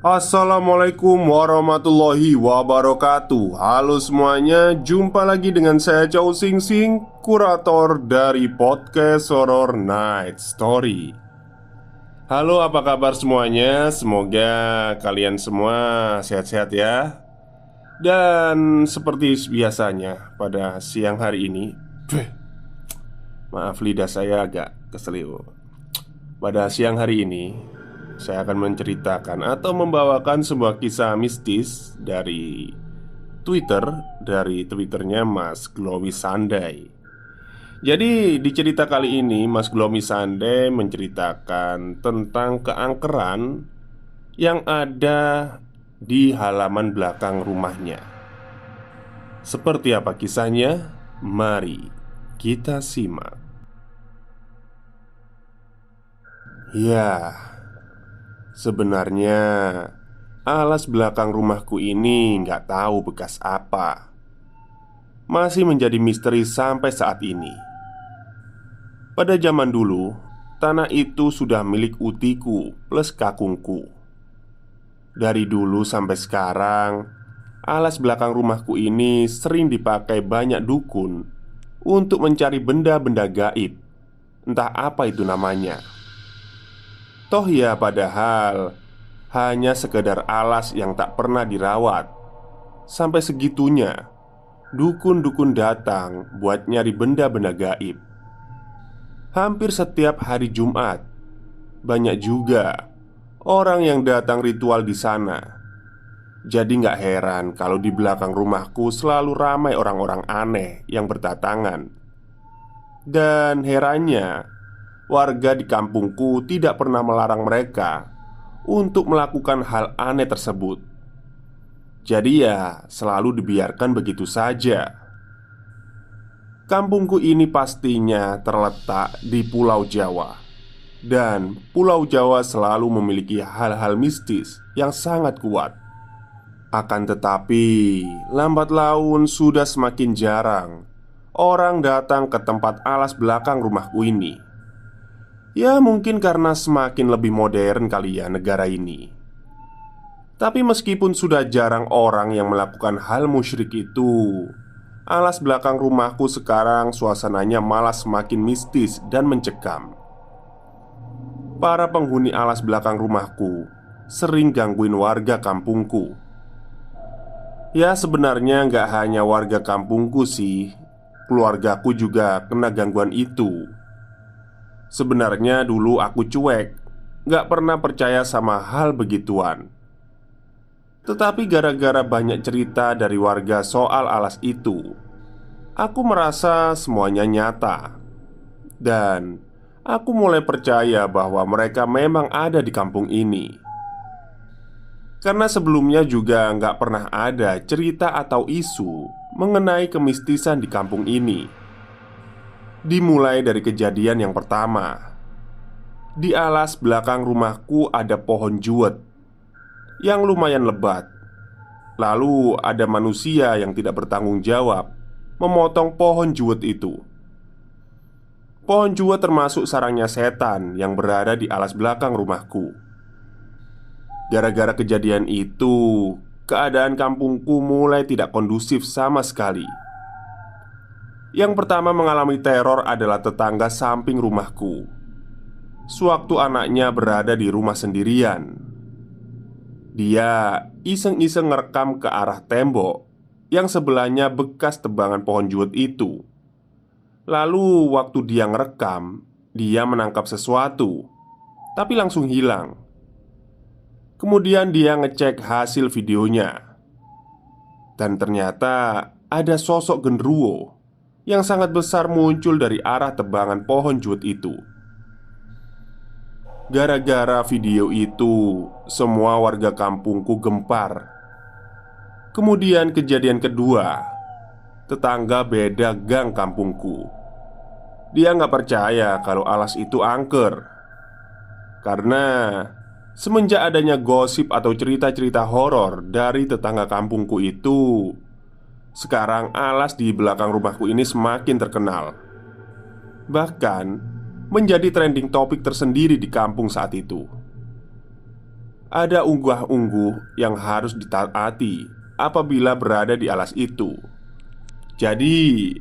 Assalamualaikum warahmatullahi wabarakatuh. Halo semuanya, jumpa lagi dengan saya Chow Sing Sing, kurator dari podcast Horror Night Story. Halo, apa kabar semuanya? Semoga kalian semua sehat-sehat ya. Dan seperti biasanya pada siang hari ini, maaf lidah saya agak keseliu. Pada siang hari ini saya akan menceritakan atau membawakan sebuah kisah mistis dari Twitternya Mas Glowy Sandai. Jadi di cerita kali ini Mas Glowy Sandai menceritakan tentang keangkeran yang ada di halaman belakang rumahnya. Seperti apa kisahnya? Mari kita simak. Ya, sebenarnya alas belakang rumahku ini nggak tahu bekas apa. Masih menjadi misteri sampai saat ini. Pada zaman dulu, tanah itu sudah milik utiku plus kakungku. Dari dulu sampai sekarang, alas belakang rumahku ini sering dipakai banyak dukun untuk mencari benda-benda gaib. Entah apa itu namanya. Toh ya padahal hanya sekedar alas yang tak pernah dirawat. Sampai segitunya dukun-dukun datang buat nyari benda-benda gaib. Hampir setiap hari Jumat, banyak juga orang yang datang ritual di sana. Jadi nggak heran kalau di belakang rumahku selalu ramai orang-orang aneh yang berdatangan. Dan herannya, warga di kampungku tidak pernah melarang mereka untuk melakukan hal aneh tersebut. Jadi ya, selalu dibiarkan begitu saja. Kampungku ini pastinya terletak di Pulau Jawa. Dan Pulau Jawa selalu memiliki hal-hal mistis yang sangat kuat. Akan tetapi, lambat laun sudah semakin jarang orang datang ke tempat alas belakang rumahku ini. Ya mungkin karena semakin lebih modern kali ya negara ini. Tapi meskipun sudah jarang orang yang melakukan hal musyrik itu, alas belakang rumahku sekarang suasananya malah semakin mistis dan mencekam. Para penghuni alas belakang rumahku sering gangguin warga kampungku. Ya sebenarnya nggak hanya warga kampungku sih, keluargaku juga kena gangguan itu. Sebenarnya dulu aku cuek, gak pernah percaya sama hal begituan. Tetapi gara-gara banyak cerita dari warga soal alas itu, aku merasa semuanya nyata. Dan aku mulai percaya bahwa mereka memang ada di kampung ini. Karena sebelumnya juga gak pernah ada cerita atau isu mengenai kemistisan di kampung ini. Dimulai dari kejadian yang pertama. Di alas belakang rumahku ada pohon juwet yang lumayan lebat. Lalu ada manusia yang tidak bertanggung jawab memotong pohon juwet itu. Pohon juwet termasuk sarangnya setan yang berada di alas belakang rumahku. Gara-gara kejadian itu, keadaan kampungku mulai tidak kondusif sama sekali. Yang pertama mengalami teror adalah tetangga samping rumahku. Sewaktu anaknya berada di rumah sendirian, dia iseng-iseng ngerekam ke arah tembok yang sebelahnya bekas tebangan pohon juwet itu. Lalu waktu dia ngerekam, dia menangkap sesuatu, tapi langsung hilang. Kemudian dia ngecek hasil videonya, dan ternyata ada sosok genderuwo yang sangat besar muncul dari arah tebangan pohon juwet itu. Gara-gara video itu, semua warga kampungku gempar. Kemudian kejadian kedua, tetangga beda gang kampungku. Dia nggak percaya kalau alas itu angker. Karena semenjak adanya gosip atau cerita-cerita horor dari tetangga kampungku itu, sekarang alas di belakang rumahku ini semakin terkenal. Bahkan menjadi trending topik tersendiri di kampung saat itu. ada unggah-ungguh yang harus ditaati apabila berada di alas itu. Jadi,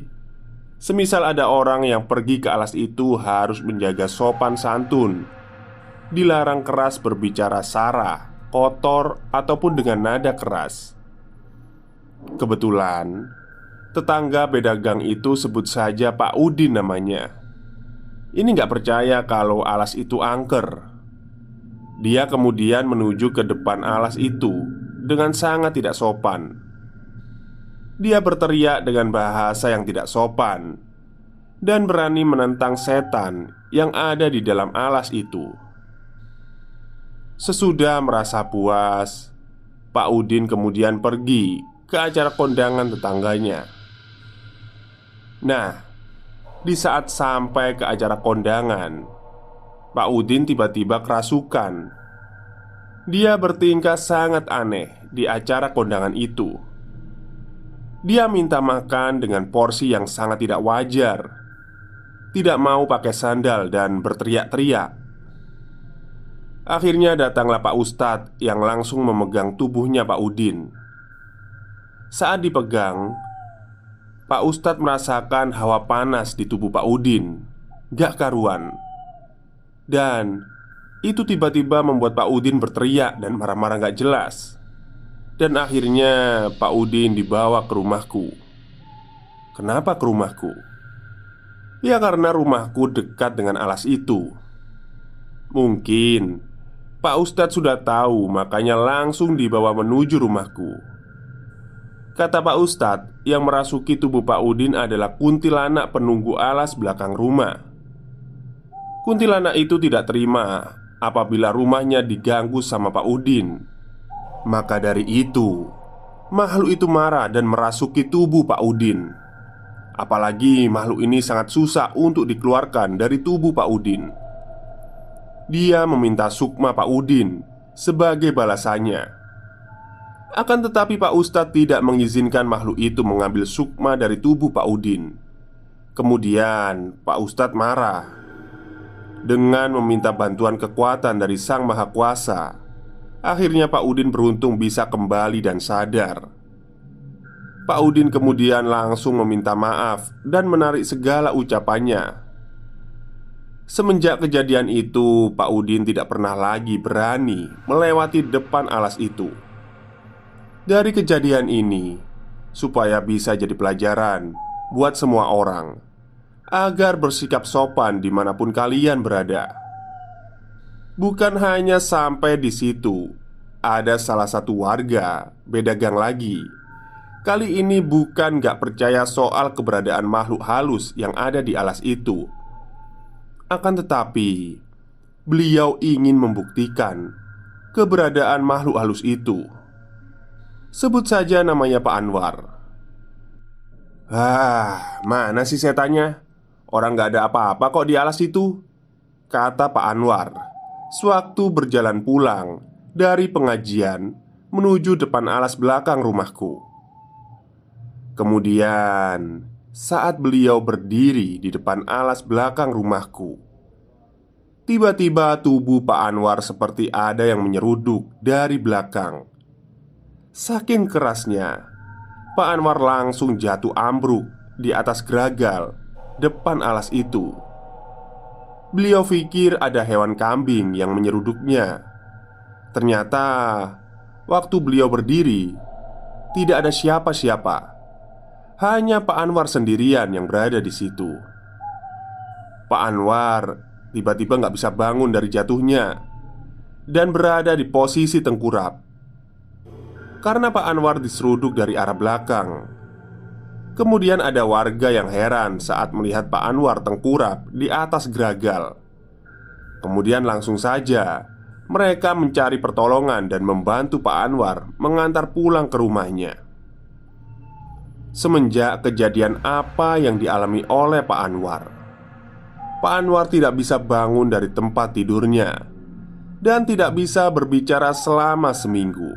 semisal ada orang yang pergi ke alas itu harus menjaga sopan santun, dilarang keras berbicara sara, kotor, ataupun dengan nada keras. Kebetulan, tetangga beda gang itu sebut saja Pak Udin namanya. Ini nggak percaya kalau alas itu angker. Dia kemudian menuju ke depan alas itu dengan sangat tidak sopan. Dia berteriak dengan bahasa yang tidak sopan dan berani menentang setan yang ada di dalam alas itu. Sesudah merasa puas, Pak Udin kemudian pergi ke acara kondangan tetangganya. Nah, di saat sampai ke acara kondangan, Pak Udin tiba-tiba kerasukan. Dia bertingkah sangat aneh di acara kondangan itu. Dia minta makan dengan porsi yang sangat tidak wajar. Tidak mau pakai sandal dan berteriak-teriak. Akhirnya datanglah Pak Ustadz yang langsung memegang tubuhnya Pak Udin. Saat dipegang, Pak Ustadz merasakan hawa panas di tubuh Pak Udin. Gak karuan. Dan itu tiba-tiba membuat Pak Udin berteriak dan marah-marah gak jelas. Dan akhirnya Pak Udin dibawa ke rumahku. Kenapa ke rumahku? Ya karena rumahku dekat dengan alas itu. Mungkin Pak Ustadz sudah tahu, makanya langsung dibawa menuju rumahku. Kata Pak Ustadz, yang merasuki tubuh Pak Udin adalah kuntilanak penunggu alas belakang rumah. Kuntilanak itu tidak terima apabila rumahnya diganggu sama Pak Udin. Maka dari itu, makhluk itu marah dan merasuki tubuh Pak Udin. Apalagi makhluk ini sangat susah untuk dikeluarkan dari tubuh Pak Udin. Dia meminta sukma Pak Udin sebagai balasannya. Akan tetapi Pak Ustadz tidak mengizinkan makhluk itu mengambil sukma dari tubuh Pak Udin. Kemudian Pak Ustadz marah dengan meminta bantuan kekuatan dari Sang Maha Kuasa. Akhirnya Pak Udin beruntung bisa kembali dan sadar. Pak Udin kemudian langsung meminta maaf dan menarik segala ucapannya. Semenjak kejadian itu, Pak Udin tidak pernah lagi berani melewati depan alas itu. Dari kejadian ini, supaya bisa jadi pelajaran buat semua orang agar bersikap sopan dimanapun kalian berada. Bukan hanya sampai di situ, ada salah satu warga beda gang lagi. Kali ini bukan gak percaya soal keberadaan makhluk halus yang ada di alas itu. Akan tetapi, beliau ingin membuktikan keberadaan makhluk halus itu. Sebut saja namanya Pak Anwar. Mana sih setannya? Orang gak ada apa-apa kok di alas itu, kata Pak Anwar sewaktu berjalan pulang dari pengajian menuju depan alas belakang rumahku. Kemudian, saat beliau berdiri di depan alas belakang rumahku, tiba-tiba tubuh Pak Anwar seperti ada yang menyeruduk dari belakang. Saking kerasnya, Pak Anwar langsung jatuh ambruk di atas geragal depan alas itu. Beliau pikir ada hewan kambing yang menyeruduknya. Ternyata waktu beliau berdiri, tidak ada siapa-siapa. Hanya Pak Anwar sendirian yang berada di situ. Pak Anwar tiba-tiba gak bisa bangun dari jatuhnya dan berada di posisi tengkurap. Karena Pak Anwar diseruduk dari arah belakang. Kemudian ada warga yang heran saat melihat Pak Anwar tengkurap di atas geragal. Kemudian langsung saja mereka mencari pertolongan dan membantu Pak Anwar mengantar pulang ke rumahnya. Semenjak kejadian apa yang dialami oleh Pak Anwar tidak bisa bangun dari tempat tidurnya dan tidak bisa berbicara selama seminggu.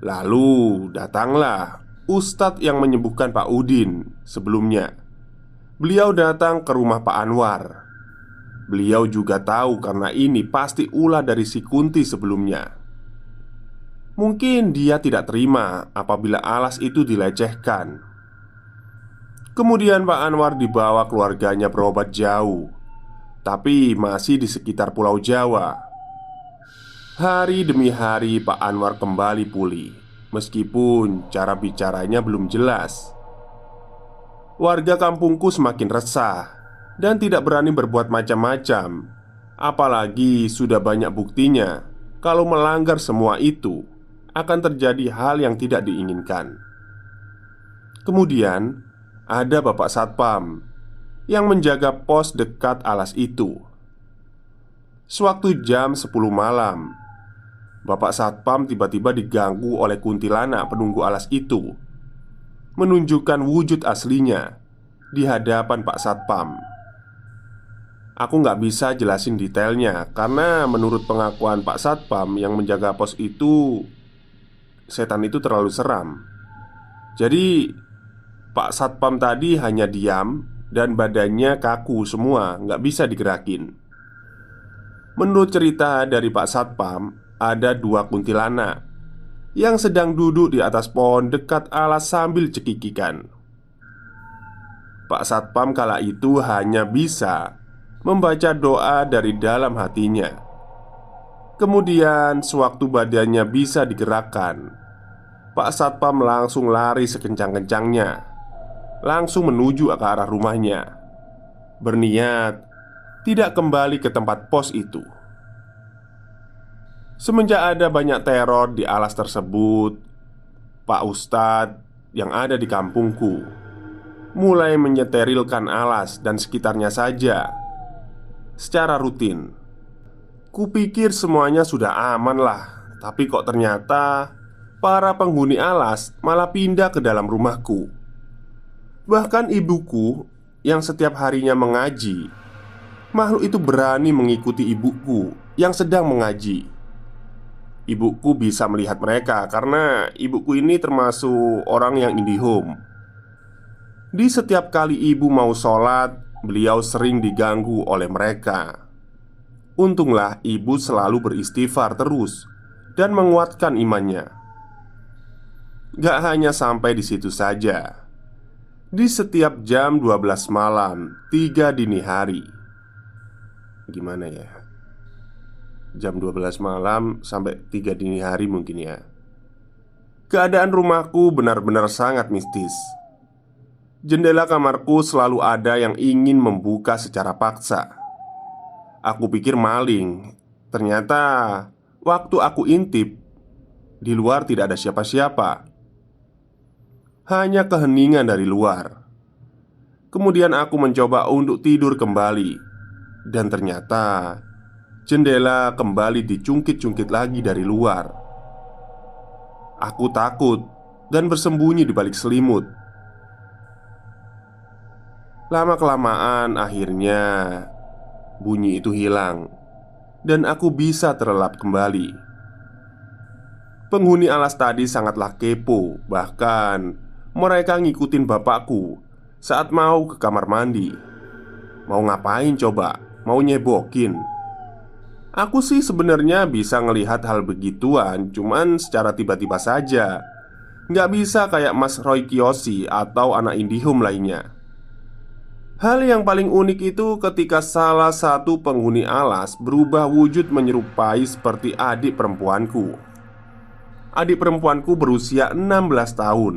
Lalu datanglah Ustadz yang menyembuhkan Pak Udin sebelumnya. Beliau datang ke rumah Pak Anwar. Beliau juga tahu karena ini pasti ulah dari si Kunti sebelumnya. Mungkin dia tidak terima apabila alas itu dilecehkan. Kemudian Pak Anwar dibawa keluarganya berobat jauh, tapi masih di sekitar Pulau Jawa. Hari demi hari Pak Anwar kembali pulih, meskipun cara bicaranya belum jelas. Warga kampungku semakin resah dan tidak berani berbuat macam-macam. Apalagi sudah banyak buktinya kalau melanggar semua itu akan terjadi hal yang tidak diinginkan. Kemudian ada Bapak Satpam yang menjaga pos dekat alas itu. Sewaktu jam 10 malam, Bapak Satpam tiba-tiba diganggu oleh kuntilanak penunggu alas itu, menunjukkan wujud aslinya di hadapan Pak Satpam. Aku nggak bisa jelasin detailnya karena menurut pengakuan Pak Satpam yang menjaga pos itu, setan itu terlalu seram. Jadi Pak Satpam tadi hanya diam dan badannya kaku semua, nggak bisa digerakin. Menurut cerita dari Pak Satpam, ada dua kuntilanak yang sedang duduk di atas pohon dekat alas sambil cekikikan. Pak Satpam kala itu hanya bisa membaca doa dari dalam hatinya. Kemudian sewaktu badannya bisa digerakkan, Pak Satpam langsung lari sekencang-kencangnya, langsung menuju ke arah rumahnya, berniat tidak kembali ke tempat pos itu. Semenjak ada banyak teror di alas tersebut, Pak Ustadz yang ada di kampungku mulai menyeterilkan alas dan sekitarnya saja secara rutin. Kupikir semuanya sudah aman lah, tapi kok ternyata para penghuni alas malah pindah ke dalam rumahku. Bahkan ibuku yang setiap harinya mengaji, makhluk itu berani mengikuti ibuku yang sedang mengaji. Ibuku bisa melihat mereka karena ibuku ini termasuk orang yang IndiHome. Di setiap kali ibu mau sholat, beliau sering diganggu oleh mereka. Untunglah ibu selalu beristighfar terus dan menguatkan imannya. Gak hanya sampai di situ saja. Di setiap jam 12 malam, 3 dini hari. Gimana ya? Jam 12 malam sampai 3 dini hari mungkin ya. Keadaan rumahku benar-benar sangat mistis. Jendela kamarku selalu ada yang ingin membuka secara paksa. Aku pikir maling. Ternyata waktu aku intip, di luar tidak ada siapa-siapa. Hanya keheningan dari luar. Kemudian aku mencoba untuk tidur kembali. Dan ternyata jendela kembali dicungkit-cungkit lagi dari luar. Aku takut dan bersembunyi di balik selimut. Lama-kelamaan akhirnya bunyi itu hilang dan aku bisa terlelap kembali. Penghuni alas tadi sangatlah kepo. Bahkan mereka ngikutin bapakku saat mau ke kamar mandi. Mau ngapain coba? Mau nyebokin? Aku sih sebenarnya bisa ngelihat hal begituan, cuman secara tiba-tiba saja. Nggak bisa kayak Mas Roy Kiyoshi atau anak IndiHome lainnya. Hal yang paling unik itu ketika salah satu penghuni alas berubah wujud menyerupai seperti adik perempuanku. Adik perempuanku berusia 16 tahun.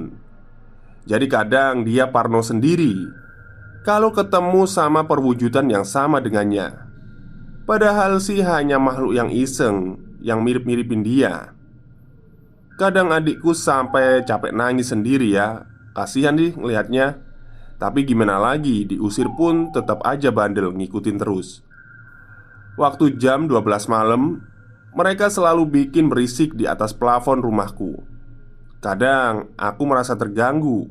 Jadi kadang dia parno sendiri kalau ketemu sama perwujudan yang sama dengannya. Padahal sih hanya makhluk yang iseng, yang mirip-miripin dia. Kadang adikku sampai capek nangis sendiri ya. Kasihan nih ngelihatnya. Tapi gimana lagi, diusir pun tetap aja bandel ngikutin terus. Waktu jam 12 malam, mereka selalu bikin berisik di atas plafon rumahku. Kadang aku merasa terganggu,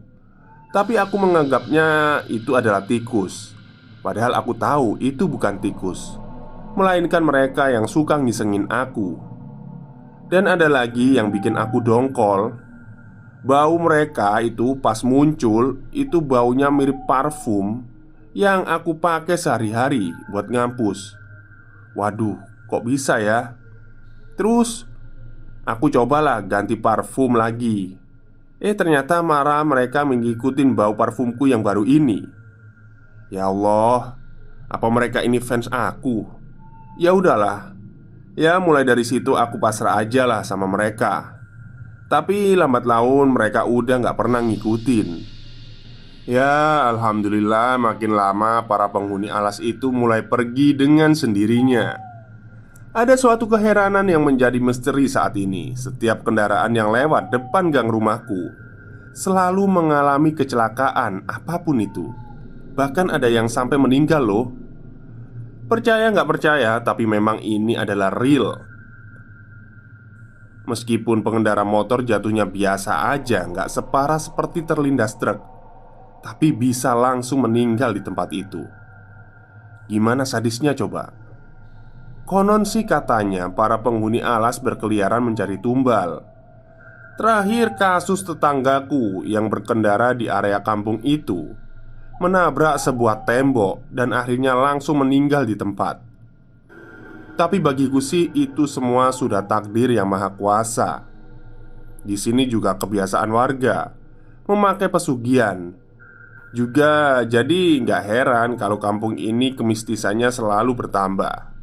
tapi aku menganggapnya itu adalah tikus. Padahal aku tahu itu bukan tikus, melainkan mereka yang suka ngisengin aku. Dan ada lagi yang bikin aku dongkol. Bau mereka itu pas muncul, itu baunya mirip parfum yang aku pakai sehari-hari buat ngampus. Waduh, kok bisa ya? Terus aku cobalah ganti parfum lagi. Ternyata marah mereka mengikutin bau parfumku yang baru ini. Ya Allah, apa mereka ini fans aku? Ya udahlah. Ya mulai dari situ aku pasrah aja lah sama mereka. Tapi lambat laun mereka udah gak pernah ngikutin. Ya alhamdulillah makin lama para penghuni alas itu mulai pergi dengan sendirinya. Ada suatu keheranan yang menjadi misteri saat ini. Setiap kendaraan yang lewat depan gang rumahku selalu mengalami kecelakaan apapun itu. Bahkan ada yang sampai meninggal loh. Percaya nggak percaya, tapi memang ini adalah real. Meskipun pengendara motor jatuhnya biasa aja, nggak separah seperti terlindas truk, tapi bisa langsung meninggal di tempat itu. Gimana sadisnya coba? Konon sih katanya para penghuni alas berkeliaran mencari tumbal. Terakhir kasus tetanggaku yang berkendara di area kampung itu menabrak sebuah tembok dan akhirnya langsung meninggal di tempat. Tapi bagiku sih itu semua sudah takdir yang maha kuasa. Di sini juga kebiasaan warga memakai pesugihan. Juga jadi nggak heran kalau kampung ini kemistisannya selalu bertambah.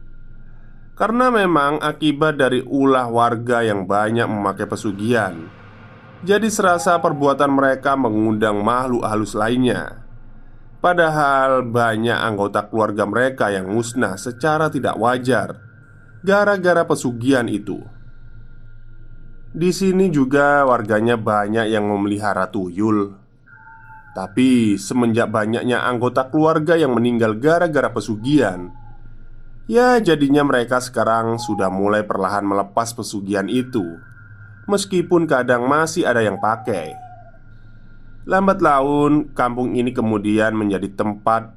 Karena memang akibat dari ulah warga yang banyak memakai pesugihan, jadi serasa perbuatan mereka mengundang makhluk halus lainnya. Padahal banyak anggota keluarga mereka yang musnah secara tidak wajar gara-gara pesugihan itu. Di sini juga warganya banyak yang memelihara tuyul. Tapi semenjak banyaknya anggota keluarga yang meninggal gara-gara pesugihan, ya jadinya mereka sekarang sudah mulai perlahan melepas pesugihan itu. Meskipun kadang masih ada yang pakai. Lambat laun kampung ini kemudian menjadi tempat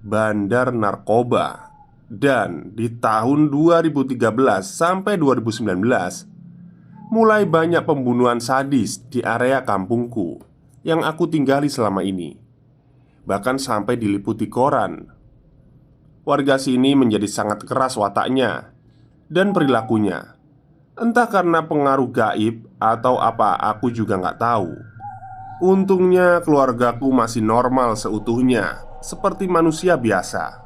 bandar narkoba. Dan di tahun 2013 sampai 2019 mulai banyak pembunuhan sadis di area kampungku yang aku tinggali selama ini. Bahkan sampai diliputi koran. Warga sini menjadi sangat keras wataknya dan perilakunya. Entah karena pengaruh gaib atau apa, aku juga nggak tahu. Untungnya keluargaku masih normal seutuhnya, seperti manusia biasa.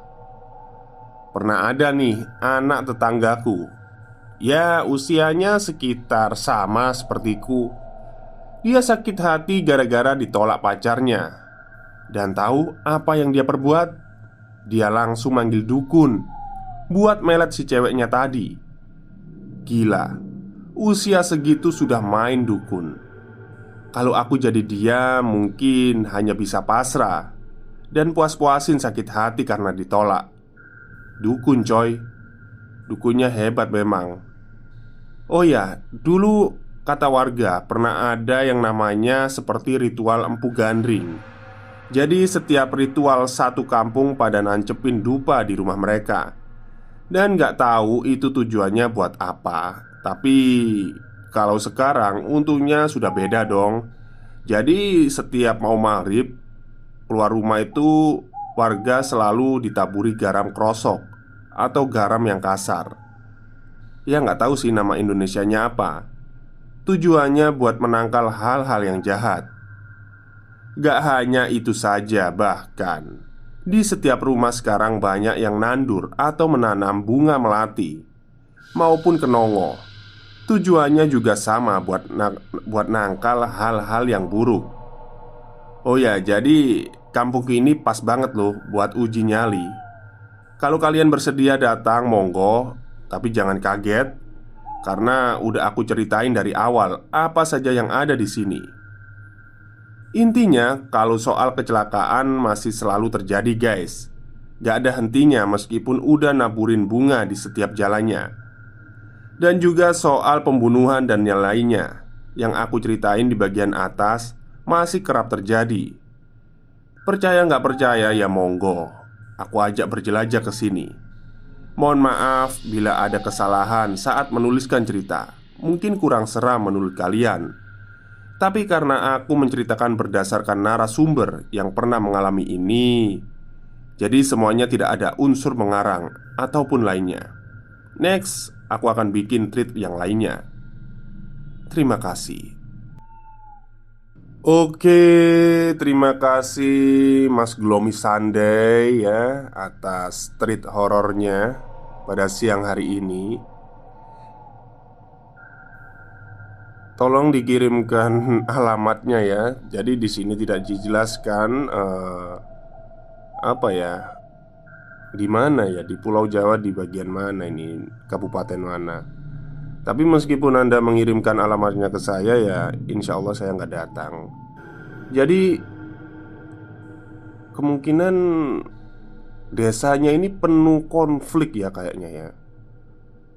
Pernah ada nih anak tetanggaku. Ya usianya sekitar sama sepertiku. Dia sakit hati gara-gara ditolak pacarnya. Dan tahu apa yang dia perbuat? Dia langsung manggil dukun buat melet si ceweknya tadi. Gila, usia segitu sudah main dukun. Kalau aku jadi dia mungkin hanya bisa pasrah dan puas-puasin sakit hati karena ditolak. Dukun coy, dukunnya hebat memang. Oh ya, dulu kata warga pernah ada yang namanya seperti ritual empu gandring. Jadi setiap ritual satu kampung pada nancepin dupa di rumah mereka. Dan gak tahu itu tujuannya buat apa. Tapi kalau sekarang untungnya sudah beda dong. Jadi setiap mau maghrib keluar rumah itu warga selalu ditaburi garam krosok atau garam yang kasar. Ya nggak tahu sih nama Indonesianya apa. Tujuannya buat menangkal hal-hal yang jahat. Gak hanya itu saja, bahkan di setiap rumah sekarang banyak yang nandur atau menanam bunga melati maupun kenongo. Tujuannya juga sama buat nangkal hal-hal yang buruk. Oh ya, jadi kampung ini pas banget loh buat uji nyali. Kalau kalian bersedia datang, monggo. Tapi jangan kaget, karena udah aku ceritain dari awal apa saja yang ada di sini. Intinya, kalau soal kecelakaan masih selalu terjadi guys. Gak ada hentinya meskipun udah naburin bunga di setiap jalannya. Dan juga soal pembunuhan dan yang lainnya yang aku ceritain di bagian atas masih kerap terjadi. Percaya nggak percaya ya monggo, aku ajak berjelajah ke sini. Mohon maaf bila ada kesalahan saat menuliskan cerita. Mungkin kurang seram menurut kalian. Tapi karena aku menceritakan berdasarkan narasumber yang pernah mengalami ini, Jadi semuanya tidak ada unsur mengarang ataupun lainnya. Next, aku akan bikin treat yang lainnya. Terima kasih. Oke, terima kasih Mas Glomi Sunday ya atas treat horornya pada siang hari ini. Tolong dikirimkan alamatnya ya. Jadi di sini tidak dijelaskan apa ya, di mana ya, di Pulau Jawa di bagian mana ini, kabupaten mana. Tapi meskipun Anda mengirimkan alamatnya ke saya ya, insya Allah saya nggak datang. Jadi kemungkinan desanya ini penuh konflik ya kayaknya ya.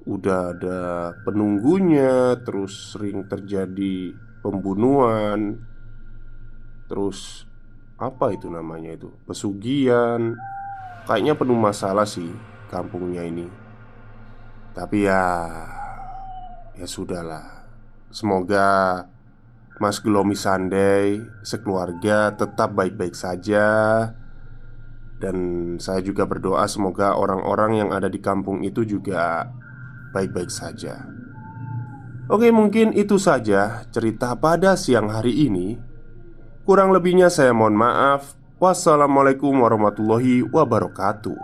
Udah ada penunggunya, terus sering terjadi pembunuhan, terus apa itu namanya itu, pesugihan. Kayaknya penuh masalah sih kampungnya ini. Tapi ya, ya sudahlah. Semoga Mas Gelomi Sunday sekeluarga tetap baik-baik saja. Dan saya juga berdoa semoga orang-orang yang ada di kampung itu juga baik-baik saja. Oke, mungkin itu saja cerita pada siang hari ini. Kurang lebihnya saya mohon maaf. Wassalamualaikum warahmatullahi wabarakatuh.